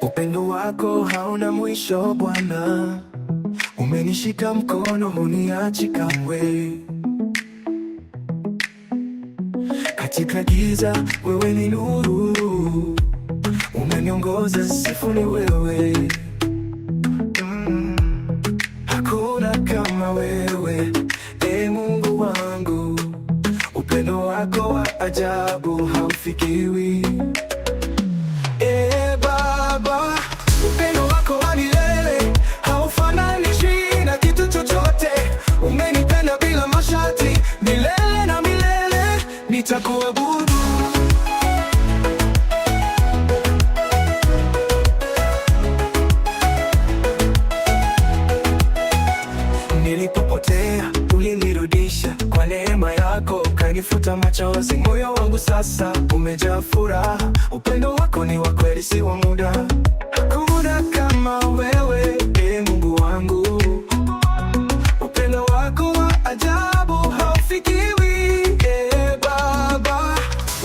Upendo wako hauna mwisho Bwana, umenishika mkono huniachi kamwe. Katika giza wewe ni nuru, umeniongoza sifu ni wewe. Hakuna kama wewe, Mungu wangu. Upendo wako wa ajabu haufikiwi. Baba, upendo wako wa milele haufananishwi na kitu chochote. Umenipenda bila masharti, milele na milele nitakuabudu. Nilipopotea ulinirudisha kwa neema yako, ukanifuta machozi. Moyo wangu sasa umejaa furaha. Upendo wako ni wa kweli, si wa muda. Hakuna kama wewe, Mungu wangu. Upendo wako wa ajabu haufikiwi. Baba,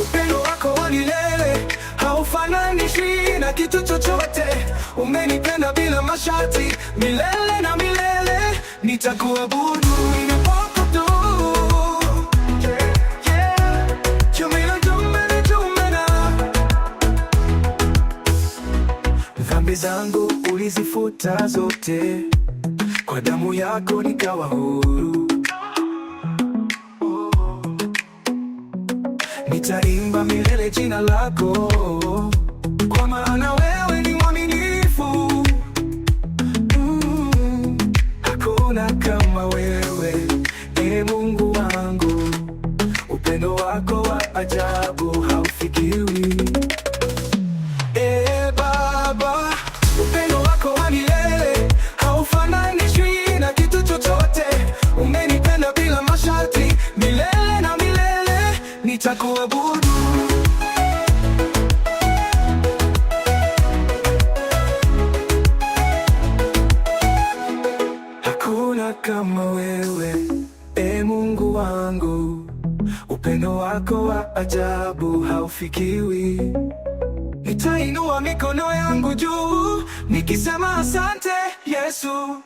upendo wako wa milele haufananishwi na kitu chochote. Umenipenda bila masharti, milele na milele nitakuabudu. Dhambi zangu ulizifuta zote, kwa damu yako nikawa huru. Nitaimba milele jina lako, kwa maana wewe ni mwaminifu. Hakuna kama wewe, Mungu wangu. Upendo wako wa ajabu haufikiwi. Baba, upendo wako wa milele haufananishwi na kitu chochote. Umenipenda bila masharti, milele na milele nitakuabudu. Hakuna kama wewe, Mungu wangu. Upendo wako wa ajabu haufikiwi. Nitainua mikono yangu juu nikisema asante Yesu.